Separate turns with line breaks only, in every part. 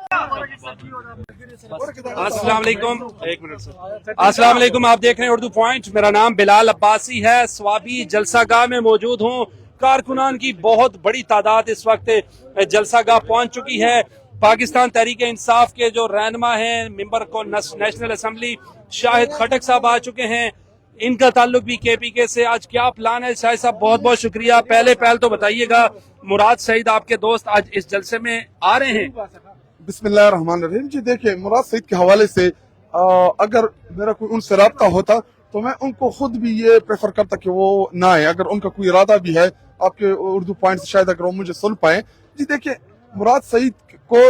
अस्सलाम वालेकुम, एक मिनट से। अस्सलाम वालेकुम, आप देख रहे हैं उर्दू पॉइंट। मेरा नाम बिलाल अब्बासी है, स्वाबी जलसागाह में मौजूद हूँ। कारकुनान की बहुत बड़ी तादाद इस वक्त जलसागाह पहुंच चुकी है। पाकिस्तान तहरीक इंसाफ के जो रहनुमा हैं, मेंबर को नेशनल असम्बली शाहिद खटक साहब आ चुके हैं। इनका ताल्लुक भी केपीके से। आज क्या प्लान है शाहिद साहब? बहुत बहुत शुक्रिया। पहले तो बताइएगा, मुराद सईद आपके दोस्त आज इस जलसे में आ रहे हैं।
बिस्मिल्लाहिर्रहमानिर्रहीम। जी देखिए, मुराद सईद के हवाले से अगर मेरा कोई उनसे रब्ता होता तो मैं उनको खुद भी ये प्रेफर करता कि वो ना आए। अगर उनका कोई इरादा भी है, आपके उर्दू पॉइंट से शायद अगर वो मुझे सुन पाए। जी देखिए, मुराद सईद को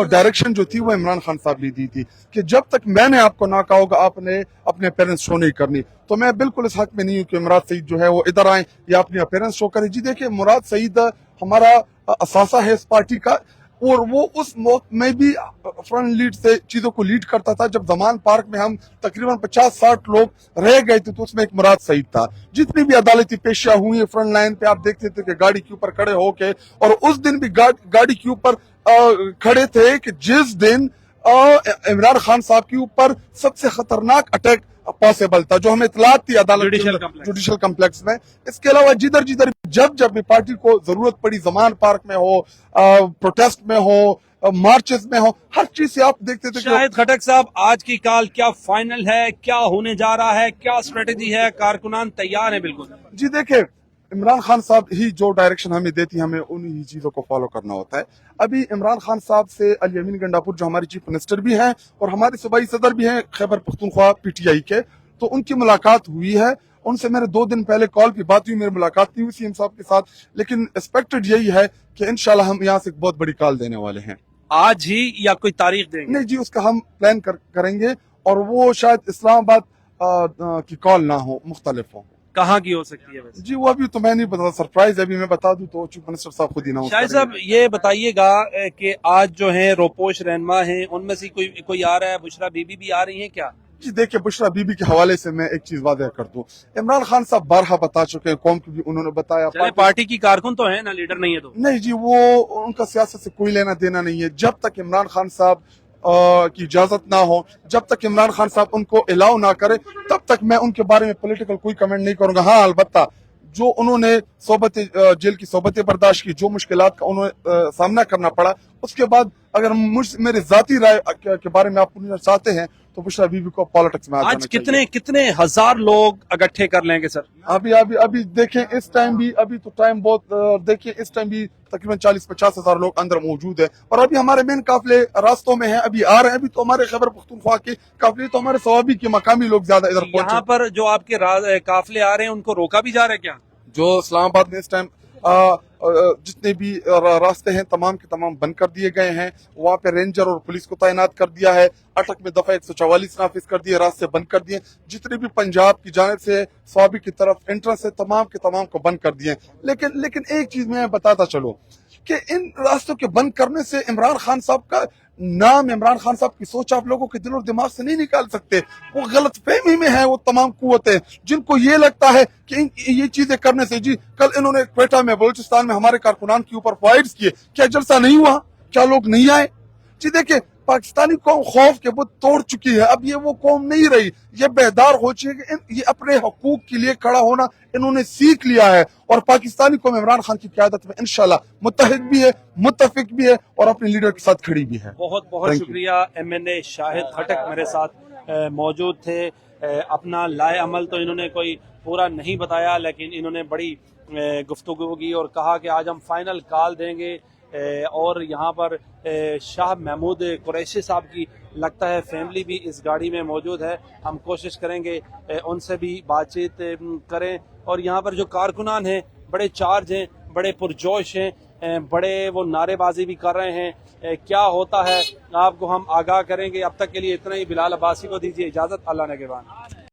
डायरेक्शन जो थी वो इमरान खान साहब ने दी थी कि जब तक मैंने आपको ना कहा होगा आपने अपने अपेयरेंस शो नहीं करनी। तो मैं बिल्कुल इस हक में नहीं हूँ कि मुराद सईद जो है वो इधर आए या अपनी अपेयरेंस शो करें। जी देखिए, मुराद सईद हमारा असासा है इस पार्टी का, और वो उस वक्त में भी फ्रंट लीड से चीजों को लीड करता था। जब जमान पार्क में हम तकरीबन 50-60 लोग रह गए थे तो उसमें एक मुराद सईद था। जितनी भी अदालती पेशियां हुई फ्रंट लाइन पे आप देखते थे कि गाड़ी के ऊपर खड़े होके, और उस दिन भी गाड़ी के ऊपर खड़े थे कि जिस दिन इमरान खान साहब के ऊपर सबसे खतरनाक अटैक पॉसिबल था, जो हमें इतलात थी अदालत जुडिशल कम्प्लेक्स में। इसके अलावा जिधर जिधर जब भी पार्टी को जरूरत पड़ी, जमान पार्क में हो, प्रोटेस्ट में हो, मार्चेस में हो, हर चीज से आप देखते थे।
शाहिद खटक साहब, आज की कॉल क्या फाइनल है? क्या होने जा रहा है? क्या स्ट्रेटेजी है? कारकुनान तैयार है बिल्कुल?
जी देखिए, इमरान खान साहब ही जो डायरेक्शन हमें देती है, हमें उन्हीं चीजों को फॉलो करना होता है। अभी इमरान खान साहब से अली अमीन गंडापुर जो हमारे चीफ मिनिस्टर भी हैं और हमारे सूबाई सदर भी हैं खैबर पख्तूनख्वा पीटीआई के, तो उनकी मुलाकात हुई है। उनसे मेरे 2 दिन पहले कॉल पे बात हुई, मेरी मुलाकात नहीं हुई सीएम साहब के साथ, लेकिन एक्सपेक्टेड यही है कि इंशाल्लाह हम यहाँ से एक बहुत बड़ी कॉल देने वाले हैं।
आज ही या कोई तारीख देंगे?
नहीं जी, उसका हम प्लान करेंगे, और वो शायद इस्लामाबाद की कॉल ना हो, मुख्तलिफ हो।
कहाँ की हो सकती है वैसे?
जी वो अभी तो मैं नहीं बता, सरप्राइज अभी मैं बता दूं तो चीफ मिनिस्टर साहब खुद ही ना।
शाहिद साहब, ये बताइएगा कि आज जो है रोपोश रहनुमा हैं, उनमें से कोई आ रहा है? बुशरा बीबी भी आ रही हैं क्या?
जी देखिए, बुशरा बीबी के हवाले से मैं एक चीज वादे कर दूं, इमरान खान साहब बारहा बता चुके हैं, कौम को भी उन्होंने बताया।
पार्टी की कारकुन तो है ना, लीडर नहीं है तो?
नहीं जी, वो उनका सियासत से कोई लेना देना नहीं है। जब तक इमरान खान साहब की इजाजत ना हो, जब तक इमरान खान साहब उनको अलाउ ना करे, तब तक मैं उनके बारे में पॉलिटिकल कोई कमेंट नहीं करूंगा। हाँ, अलबत्ता जो उन्होंने जेल की सोबतें बर्दाश्त की, जो मुश्किलात का उन्हें सामना करना पड़ा, उसके बाद अगर मेरे जाती राय के बारे में आप पूछना चाहते हैं तो बुशरा बीबी को पॉलिटिक्स में
आज कितने हजार लोग इकट्ठे कर लेंगे सर?
अभी देखें, इस टाइम भी अभी तो टाइम बहुत देखिए, इस टाइम भी तकरीबन 40-50 हजार लोग अंदर मौजूद है, और अभी हमारे मेन काफिले रास्तों में हैं, अभी आ रहे हैं। अभी तो हमारे खैबर पख्तूनख्वा के काफिले, तो हमारे सवाबी के मकामी लोग ज्यादा इधर पहुंचे।
यहाँ पर जो आपके काफिले आ रहे हैं उनको रोका भी जा रहा है क्या?
जो इस्लामाबाद में इस टाइम जितने भी रास्ते हैं तमाम के तमाम बंद कर दिए गए हैं। वहाँ पे रेंजर और पुलिस को तैनात कर दिया है। अटक में दफा 144 नाफिज कर दिए, रास्ते बंद कर दिए। जितने भी पंजाब की जानिब से स्वाबी की तरफ एंट्रेंस है, तमाम के तमाम को बंद कर दिए। लेकिन एक चीज मैं बताता चलो कि इन रास्तों के बंद करने से इमरान खान साहब का नाम, इमरान खान साहब की सोच आप लोगों के दिल और दिमाग से नहीं निकाल सकते। वो गलत फहमी में है वो तमाम कुव्वतें, जिनको ये लगता है कि ये चीजें करने से। जी कल इन्होंने क्वेटा में, बलूचिस्तान में हमारे कारकुनान के ऊपर फाइट्स किए, क्या जलसा नहीं हुआ? क्या लोग नहीं आए? जी देखिए, पाकिस्तानी कौम खौफ के बुत तोड़ चुकी है। अब ये वो कौम नहीं रही, ये बेदार हो चुकी है। ये अपने हकूक के लिए खड़ा होना इन्होंने सीख लिया है, और पाकिस्तानी कौम इमरान खान की क़यादत में इंशाल्लाह मुत्तहिद भी है, मुत्तफिक भी है, और अपने लीडर के साथ खड़ी भी है।
बहुत बहुत शुक्रिया। MNA शाहिद खटक मेरे साथ मौजूद थे। अपना लाए अमल तो इन्होंने कोई पूरा नहीं बताया, लेकिन इन्होंने बड़ी गुफ्तगू की और कहा कि आज हम फाइनल कॉल देंगे। और यहाँ पर शाह महमूद कुरैशी साहब की लगता है फैमिली भी इस गाड़ी में मौजूद है। हम कोशिश करेंगे उनसे भी बातचीत करें। और यहाँ पर जो कारकुनान हैं बड़े चार्ज हैं, बड़े पुरजोश हैं, बड़े वो नारेबाजी भी कर रहे हैं। क्या होता है आपको हम आगाह करेंगे। अब तक के लिए इतना ही। बिलाल अब्बासी को दीजिए इजाज़त। अल्लाह ने के बाद।